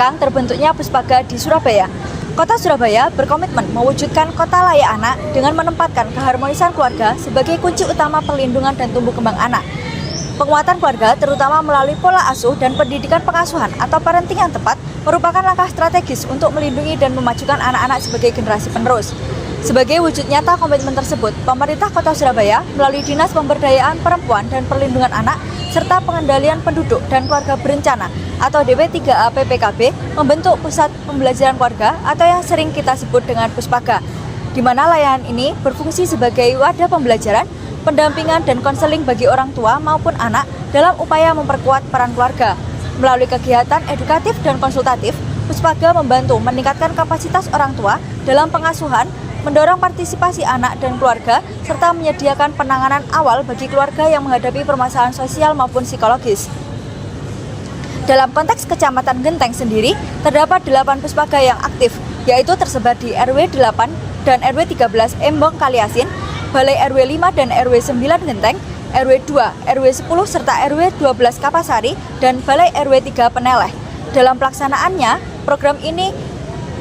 belakang terbentuknya Puspaga di Surabaya. Kota Surabaya berkomitmen mewujudkan kota layak anak dengan menempatkan keharmonisan keluarga sebagai kunci utama perlindungan dan tumbuh kembang anak. Penguatan keluarga, terutama melalui pola asuh dan pendidikan pengasuhan atau parenting yang tepat, merupakan langkah strategis untuk melindungi dan memajukan anak-anak sebagai generasi penerus. Sebagai wujud nyata komitmen tersebut, pemerintah Kota Surabaya melalui Dinas Pemberdayaan Perempuan dan Perlindungan Anak serta Pengendalian Penduduk dan Keluarga Berencana atau DP3A PPKB membentuk Pusat Pembelajaran Keluarga atau yang sering kita sebut dengan Puspaga, di mana layanan ini berfungsi sebagai wadah pembelajaran, pendampingan dan konseling bagi orang tua maupun anak dalam upaya memperkuat peran keluarga. Melalui kegiatan edukatif dan konsultatif, Puspaga membantu meningkatkan kapasitas orang tua dalam pengasuhan, mendorong partisipasi anak dan keluarga, serta menyediakan penanganan awal bagi keluarga yang menghadapi permasalahan sosial maupun psikologis. Dalam konteks Kecamatan Genteng sendiri, terdapat 8 Puspaga yang aktif, yaitu tersebar di RW 8 dan RW 13 Embong Kaliasin, Balai RW 5 dan RW 9 Genteng, RW 2, RW 10 serta RW 12 Kapasari, dan Balai RW 3 Peneleh. Dalam pelaksanaannya, program ini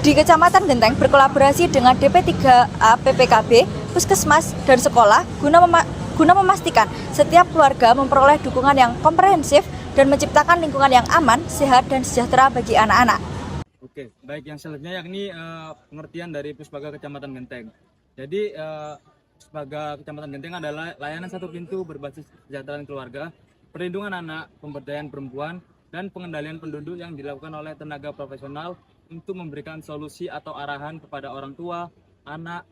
di Kecamatan Genteng berkolaborasi dengan DP3A PPKB, Puskesmas, dan sekolah guna memastikan setiap keluarga memperoleh dukungan yang komprehensif dan menciptakan lingkungan yang aman, sehat, dan sejahtera bagi anak-anak. Oke, baik, yang selanjutnya yakni pengertian dari Puspaga Kecamatan Genteng. Jadi Puspaga Kecamatan Genteng adalah layanan satu pintu berbasis kesejahteraan keluarga, perlindungan anak, pemberdayaan perempuan, dan pengendalian penduduk yang dilakukan oleh tenaga profesional untuk memberikan solusi atau arahan kepada orang tua, anak,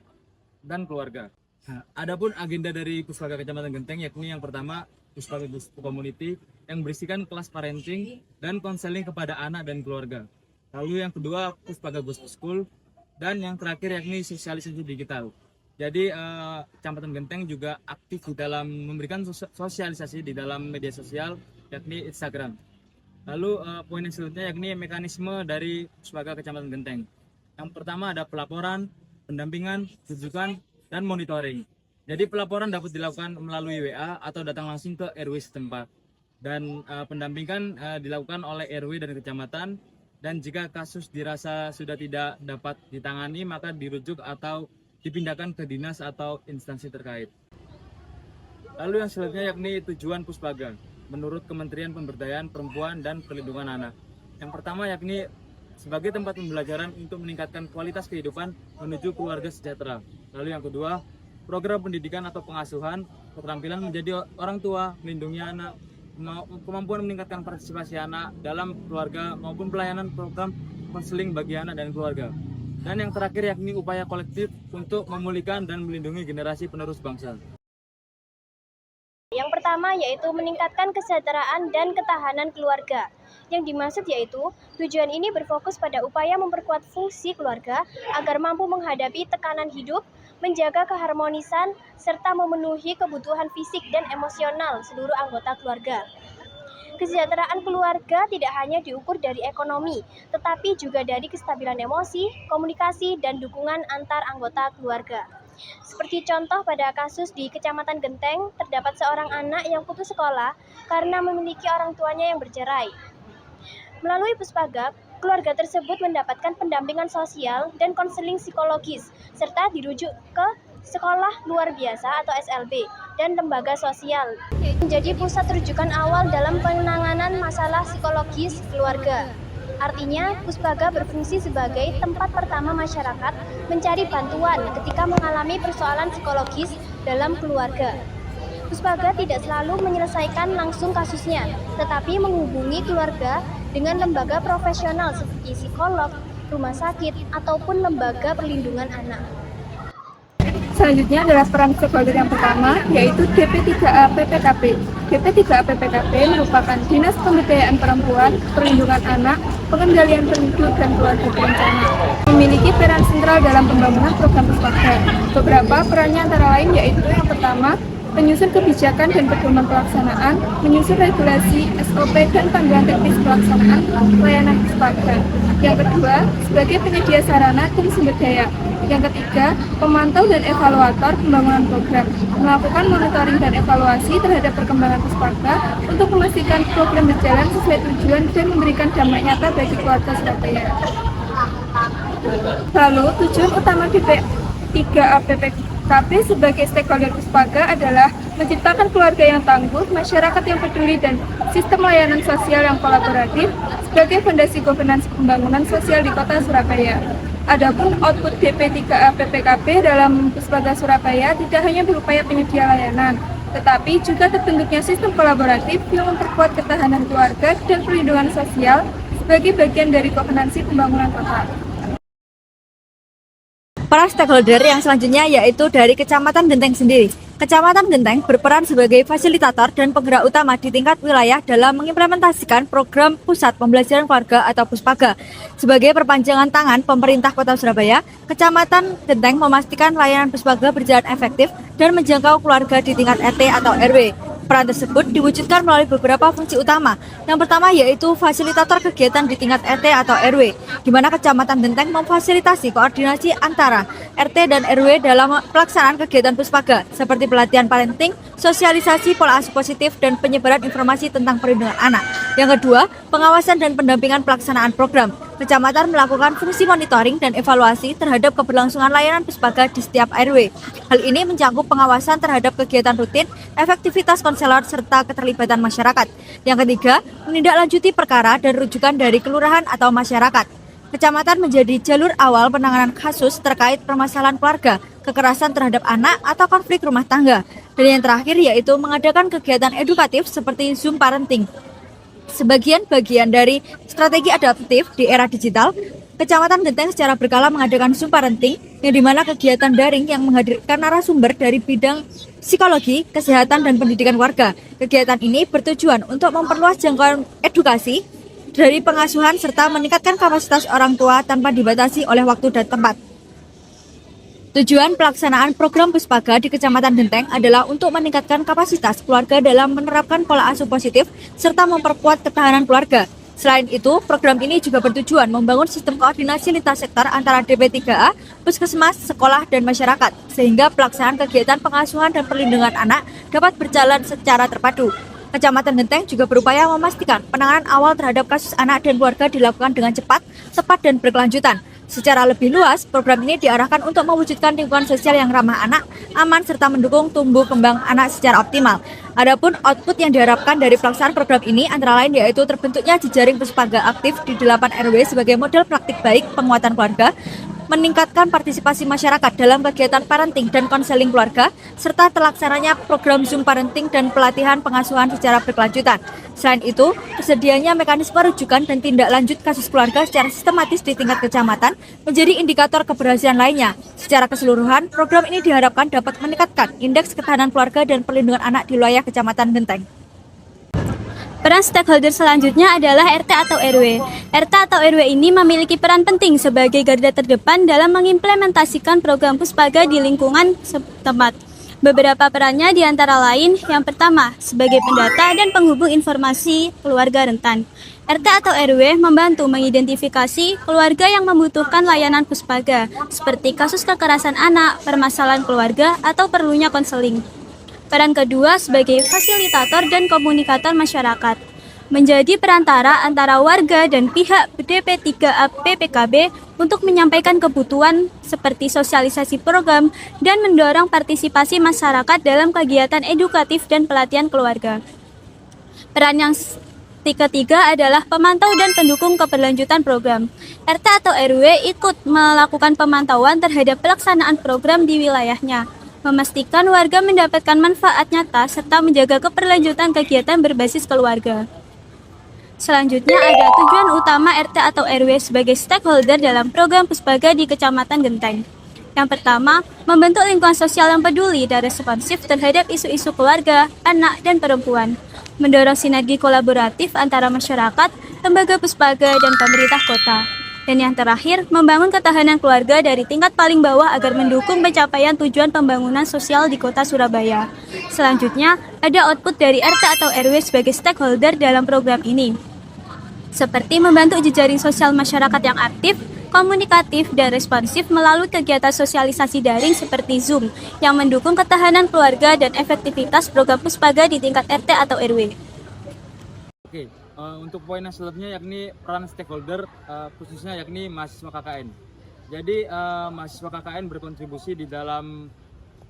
dan keluarga. Nah, adapun agenda dari Puspaga Kecamatan Genteng yakni yang pertama Puspaga Community yang berisikan kelas parenting dan konseling kepada anak dan keluarga. Lalu yang kedua Puspaga Ghost School, dan yang terakhir yakni sosialisasi digital. Jadi Kecamatan Genteng juga aktif di dalam memberikan sosialisasi di dalam media sosial yakni Instagram. Lalu poin yang selanjutnya yakni mekanisme dari Puspaga Kecamatan Genteng. Yang pertama ada pelaporan, pendampingan, rujukan, dan monitoring. Jadi pelaporan dapat dilakukan melalui WA atau datang langsung ke RW setempat. Dan pendampingan dilakukan oleh RW dan kecamatan. Dan jika kasus dirasa sudah tidak dapat ditangani, maka dirujuk atau dipindahkan ke dinas atau instansi terkait. Lalu yang selanjutnya yakni tujuan Puspaga menurut Kementerian Pemberdayaan Perempuan dan Perlindungan Anak. Yang pertama yakni sebagai tempat pembelajaran untuk meningkatkan kualitas kehidupan menuju keluarga sejahtera. Lalu yang kedua, program pendidikan atau pengasuhan, keterampilan menjadi orang tua, melindungi anak, kemampuan meningkatkan partisipasi anak dalam keluarga maupun pelayanan program konseling bagi anak dan keluarga. Dan yang terakhir yakni upaya kolektif untuk memulihkan dan melindungi generasi penerus bangsa. Yang pertama yaitu meningkatkan kesejahteraan dan ketahanan keluarga. Yang dimaksud yaitu tujuan ini berfokus pada upaya memperkuat fungsi keluarga agar mampu menghadapi tekanan hidup, menjaga keharmonisan, serta memenuhi kebutuhan fisik dan emosional seluruh anggota keluarga. Kesejahteraan keluarga tidak hanya diukur dari ekonomi, tetapi juga dari kestabilan emosi, komunikasi, dan dukungan antar anggota keluarga. Seperti contoh pada kasus di Kecamatan Genteng, terdapat seorang anak yang putus sekolah karena memiliki orang tuanya yang bercerai. Melalui Puspaga, keluarga tersebut mendapatkan pendampingan sosial dan konseling psikologis, serta dirujuk ke sekolah luar biasa atau SLB dan lembaga sosial. Menjadi pusat rujukan awal dalam penanganan masalah psikologis keluarga. Artinya, Puspaga berfungsi sebagai tempat pertama masyarakat mencari bantuan ketika mengalami persoalan psikologis dalam keluarga. Puspaga tidak selalu menyelesaikan langsung kasusnya, tetapi menghubungi keluarga dengan lembaga profesional seperti psikolog, rumah sakit, ataupun lembaga perlindungan anak. Selanjutnya adalah peran stakeholder yang pertama, yaitu DP3A PPKP. DP3A PPKP merupakan Dinas Pemberdayaan Perempuan, Perlindungan Anak, Pengendalian Penduduk, dan Keluarga Berencana. Memiliki peran sentral dalam pembangunan program Puspaga. Beberapa perannya antara lain yaitu yang pertama, menyusun kebijakan dan pedoman pelaksanaan, menyusun regulasi, SOP, dan panduan teknis pelaksanaan layanan Puspaga. Yang kedua, sebagai penyedia sarana dan sumber daya, Yang ketiga, pemantau dan evaluator pembangunan program, melakukan monitoring dan evaluasi terhadap perkembangan Puspaga untuk memastikan program berjalan sesuai tujuan dan memberikan dampak nyata bagi keluarga Surabaya. Lalu, tujuan utama DP3APPKB sebagai stakeholder Puspaga adalah menciptakan keluarga yang tangguh, masyarakat yang peduli, dan sistem layanan sosial yang kolaboratif sebagai fondasi governance pembangunan sosial di Kota Surabaya. Adapun output DP3APPKB dalam Puspaga Surabaya tidak hanya berupaya penyedia layanan, tetapi juga terbentuknya sistem kolaboratif yang memperkuat ketahanan keluarga dan perlindungan sosial sebagai bagian dari governansi pembangunan kota. Para stakeholder yang selanjutnya yaitu dari Kecamatan Genteng sendiri. Kecamatan Genteng berperan sebagai fasilitator dan penggerak utama di tingkat wilayah dalam mengimplementasikan program Pusat Pembelajaran Keluarga atau Puspaga. Sebagai perpanjangan tangan pemerintah Kota Surabaya, Kecamatan Genteng memastikan layanan Puspaga berjalan efektif dan menjangkau keluarga di tingkat RT atau RW. Peran tersebut diwujudkan melalui beberapa fungsi utama. Yang pertama yaitu fasilitator kegiatan di tingkat RT atau RW, di mana Kecamatan Genteng memfasilitasi koordinasi antara RT dan RW dalam pelaksanaan kegiatan Puspaga, seperti pelatihan parenting, sosialisasi pola asuh positif, dan penyebaran informasi tentang perlindungan anak. Yang kedua, pengawasan dan pendampingan pelaksanaan program. Kecamatan melakukan fungsi monitoring dan evaluasi terhadap keberlangsungan layanan Puspaga di setiap RW. Hal ini mencakup pengawasan terhadap kegiatan rutin, efektivitas konselor, serta keterlibatan masyarakat. Yang ketiga, menindaklanjuti perkara dan rujukan dari kelurahan atau masyarakat. Kecamatan menjadi jalur awal penanganan kasus terkait permasalahan keluarga, kekerasan terhadap anak, atau konflik rumah tangga. Dan yang terakhir yaitu mengadakan kegiatan edukatif seperti Zoom Parenting. Sebagian bagian dari strategi adaptif di era digital, Kecamatan Genteng secara berkala mengadakan Zoom Parenting, yang dimana kegiatan daring yang menghadirkan narasumber dari bidang psikologi, kesehatan, dan pendidikan warga. Kegiatan ini bertujuan untuk memperluas jangkauan edukasi dari pengasuhan serta meningkatkan kapasitas orang tua tanpa dibatasi oleh waktu dan tempat. Tujuan pelaksanaan program Puspaga di Kecamatan Genteng adalah untuk meningkatkan kapasitas keluarga dalam menerapkan pola asuh positif serta memperkuat ketahanan keluarga. Selain itu, program ini juga bertujuan membangun sistem koordinasi lintas sektor antara DP3A, puskesmas, sekolah, dan masyarakat, sehingga pelaksanaan kegiatan pengasuhan dan perlindungan anak dapat berjalan secara terpadu. Kecamatan Genteng juga berupaya memastikan penanganan awal terhadap kasus anak dan keluarga dilakukan dengan cepat, tepat, dan berkelanjutan. Secara lebih luas, program ini diarahkan untuk mewujudkan lingkungan sosial yang ramah anak, aman, serta mendukung tumbuh kembang anak secara optimal. Adapun output yang diharapkan dari pelaksanaan program ini antara lain yaitu terbentuknya jejaring Puspaga aktif di 8 RW sebagai model praktik baik penguatan keluarga, meningkatkan partisipasi masyarakat dalam kegiatan parenting dan konseling keluarga, serta terlaksananya program Zoom Parenting dan pelatihan pengasuhan secara berkelanjutan. Selain itu, tersedianya mekanisme rujukan dan tindak lanjut kasus keluarga secara sistematis di tingkat kecamatan menjadi indikator keberhasilan lainnya. Secara keseluruhan, program ini diharapkan dapat meningkatkan indeks ketahanan keluarga dan perlindungan anak di wilayah Kecamatan Genteng. Peran stakeholder selanjutnya adalah RT atau RW. RT atau RW ini memiliki peran penting sebagai garda terdepan dalam mengimplementasikan program Puspaga di lingkungan setempat. Beberapa perannya diantara lain, yang pertama, sebagai pendata dan penghubung informasi keluarga rentan. RT atau RW membantu mengidentifikasi keluarga yang membutuhkan layanan Puspaga, seperti kasus kekerasan anak, permasalahan keluarga, atau perlunya konseling. Peran kedua sebagai fasilitator dan komunikator masyarakat, menjadi perantara antara warga dan pihak DP3APPKB untuk menyampaikan kebutuhan seperti sosialisasi program dan mendorong partisipasi masyarakat dalam kegiatan edukatif dan pelatihan keluarga. Peran yang ketiga adalah pemantau dan pendukung keberlanjutan program. RT atau RW ikut melakukan pemantauan terhadap pelaksanaan program di wilayahnya, memastikan warga mendapatkan manfaat nyata serta menjaga keberlanjutan kegiatan berbasis keluarga. Selanjutnya ada tujuan utama RT atau RW sebagai stakeholder dalam program Puspaga di Kecamatan Genteng. Yang pertama, membentuk lingkungan sosial yang peduli dan responsif terhadap isu-isu keluarga, anak, dan perempuan. Mendorong sinergi kolaboratif antara masyarakat, lembaga Puspaga, dan pemerintah kota. Dan yang terakhir, membangun ketahanan keluarga dari tingkat paling bawah agar mendukung pencapaian tujuan pembangunan sosial di Kota Surabaya. Selanjutnya, ada output dari RT atau RW sebagai stakeholder dalam program ini, seperti membantu jejaring sosial masyarakat yang aktif, komunikatif, dan responsif melalui kegiatan sosialisasi daring seperti Zoom yang mendukung ketahanan keluarga dan efektivitas program Puspaga di tingkat RT atau RW. Oke, untuk poin yang selanjutnya yakni peran stakeholder khususnya yakni mahasiswa KKN. Jadi mahasiswa KKN berkontribusi di dalam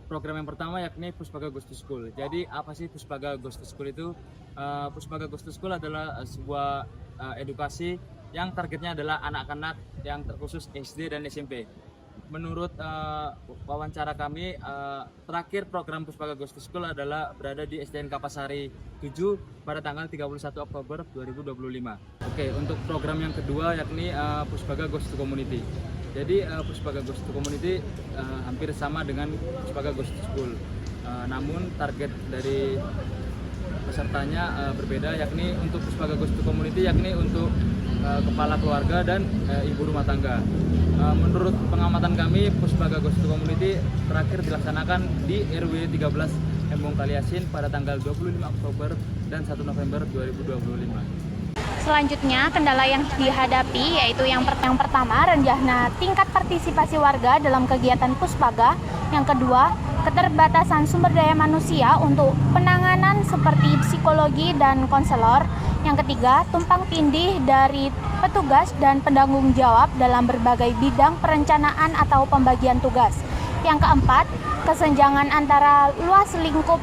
program yang pertama yakni Puspaga Goes to School. Jadi apa sih Puspaga Goes to School itu? Puspaga Goes to School adalah sebuah edukasi yang targetnya adalah anak-anak yang terkhusus SD dan SMP. Menurut wawancara kami, terakhir program Puspaga Goes to School adalah berada di SDN Kapasari 7 pada tanggal 31 Oktober 2025. Oke, untuk program yang kedua yakni Puspaga Goes to Community. Jadi Puspaga Goes to Community hampir sama dengan Puspaga Goes to School. Namun target dari pesertanya berbeda, yakni untuk Puspaga Goes to Community yakni untuk kepala keluarga dan ibu rumah tangga. Menurut pengamatan kami, Puspaga Goes to Community terakhir dilaksanakan di RW 13 Embong Kaliasin pada tanggal 25 Oktober dan 1 November 2025. Selanjutnya, kendala yang dihadapi yaitu yang pertama, renjahnya tingkat partisipasi warga dalam kegiatan Puspaga. Yang kedua, keterbatasan sumber daya manusia untuk penanganan seperti psikologi dan konselor. Yang ketiga, tumpang tindih dari petugas dan penanggung jawab dalam berbagai bidang perencanaan atau pembagian tugas. Yang keempat, kesenjangan antara luas lingkup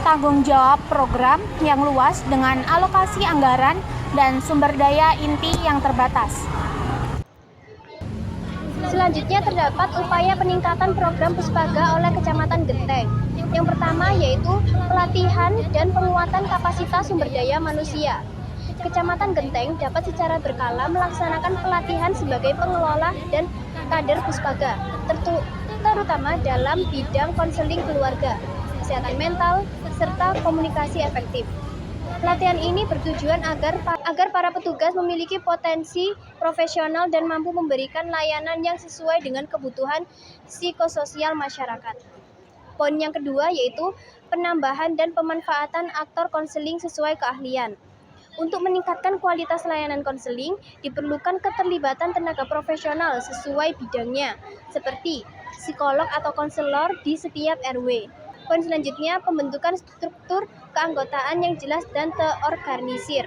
tanggung jawab program yang luas dengan alokasi anggaran dan sumber daya inti yang terbatas. Selanjutnya terdapat upaya peningkatan program Puspaga oleh Kecamatan Genteng. Yang pertama yaitu pelatihan dan penguatan kapasitas sumber daya manusia. Kecamatan Genteng dapat secara berkala melaksanakan pelatihan sebagai pengelola dan kader Puspaga, terutama dalam bidang konseling keluarga, kesehatan mental, serta komunikasi efektif. Pelatihan ini bertujuan agar para petugas memiliki potensi profesional dan mampu memberikan layanan yang sesuai dengan kebutuhan psikososial masyarakat. Poin yang kedua yaitu penambahan dan pemanfaatan aktor konseling sesuai keahlian. Untuk meningkatkan kualitas layanan konseling, diperlukan keterlibatan tenaga profesional sesuai bidangnya, seperti psikolog atau konselor di setiap RW. Poin selanjutnya, pembentukan struktur keanggotaan yang jelas dan terorganisir.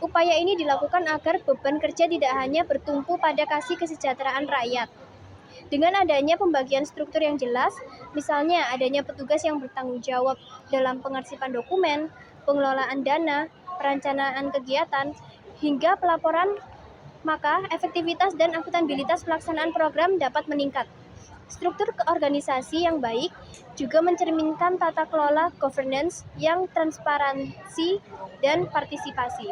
Upaya ini dilakukan agar beban kerja tidak hanya bertumpu pada kasih kesejahteraan rakyat. Dengan adanya pembagian struktur yang jelas, misalnya adanya petugas yang bertanggung jawab dalam pengarsipan dokumen, pengelolaan dana, perencanaan kegiatan, hingga pelaporan, maka efektivitas dan akuntabilitas pelaksanaan program dapat meningkat. Struktur keorganisasi yang baik juga mencerminkan tata kelola governance yang transparansi dan partisipasi.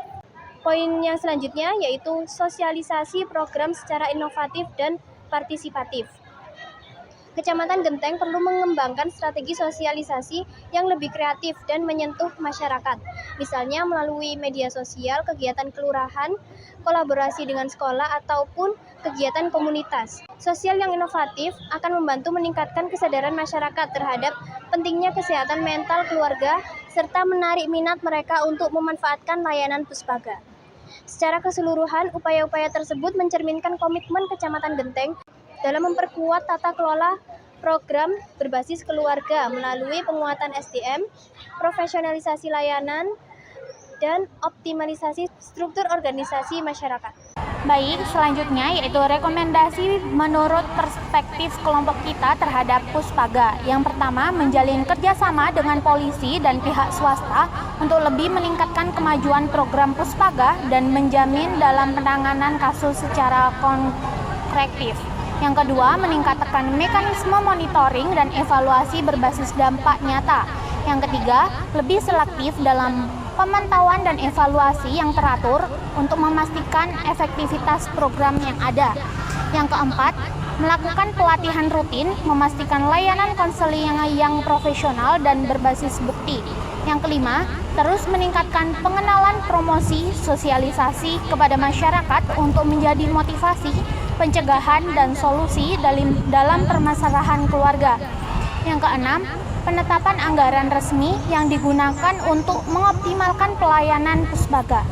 Poin yang selanjutnya yaitu sosialisasi program secara inovatif dan partisipatif. Kecamatan Genteng perlu mengembangkan strategi sosialisasi yang lebih kreatif dan menyentuh masyarakat, misalnya melalui media sosial, kegiatan kelurahan, kolaborasi dengan sekolah, ataupun kegiatan komunitas. Sosial yang inovatif akan membantu meningkatkan kesadaran masyarakat terhadap pentingnya kesehatan mental keluarga, serta menarik minat mereka untuk memanfaatkan layanan Puspaga. Secara keseluruhan, upaya-upaya tersebut mencerminkan komitmen Kecamatan Genteng dalam memperkuat tata kelola program berbasis keluarga melalui penguatan SDM, profesionalisasi layanan, dan optimalisasi struktur organisasi masyarakat. Baik, selanjutnya yaitu rekomendasi menurut perspektif kelompok kita terhadap Puspaga. Yang pertama, menjalin kerjasama dengan polisi dan pihak swasta untuk lebih meningkatkan kemajuan program Puspaga dan menjamin dalam penanganan kasus secara konkretif. Yang kedua, meningkatkan mekanisme monitoring dan evaluasi berbasis dampak nyata. Yang ketiga, lebih selektif dalam pemantauan dan evaluasi yang teratur untuk memastikan efektivitas program yang ada. Yang keempat, melakukan pelatihan rutin, memastikan layanan konseling yang profesional dan berbasis bukti. Yang kelima, terus meningkatkan pengenalan, promosi, sosialisasi kepada masyarakat untuk menjadi motivasi, pencegahan, dan solusi dalam permasalahan keluarga. Yang keenam, penetapan anggaran resmi yang digunakan untuk mengoptimalkan pelayanan Puspaga.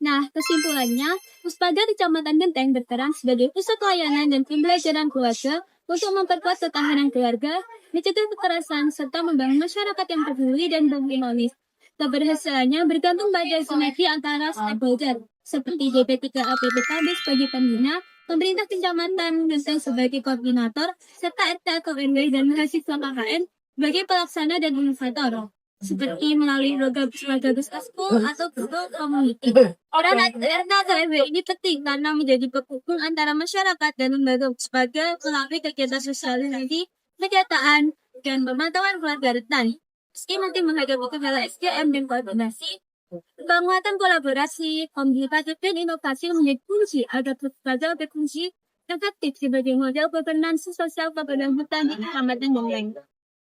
Nah, kesimpulannya, Puspaga Kecamatan Genteng berperan sebagai pusat layanan dan pembelajaran keluarga untuk memperkuat ketahanan keluarga, mencegah kekerasan, serta membangun masyarakat yang peduli dan humanis. Keberhasilannya bergantung pada sinergi antara stakeholder, seperti DP3A PPKB sebagai pembina, pemerintah Kecamatan Genteng sebagai koordinator, serta RT atau RW dan mahasiswa KKN sebagai pelaksana dan inovator, seperti melalui program Puspaga School atau Google Community. Peran RT atau RW ini penting karena menjadi penghubung antara masyarakat dan lembaga Puspaga melalui kegiatan sosialisasi, pendataan, dan pemantauan keluarga rentan. Meski nanti menghadapi kendala SDM dan koordinasi, penguatan kolaborasi, komunikasi, dan inovasi menjadi kunci agar Puspaga berfungsi efektif sebagai model governance sosial keberlanjutan di Kecamatan Genteng.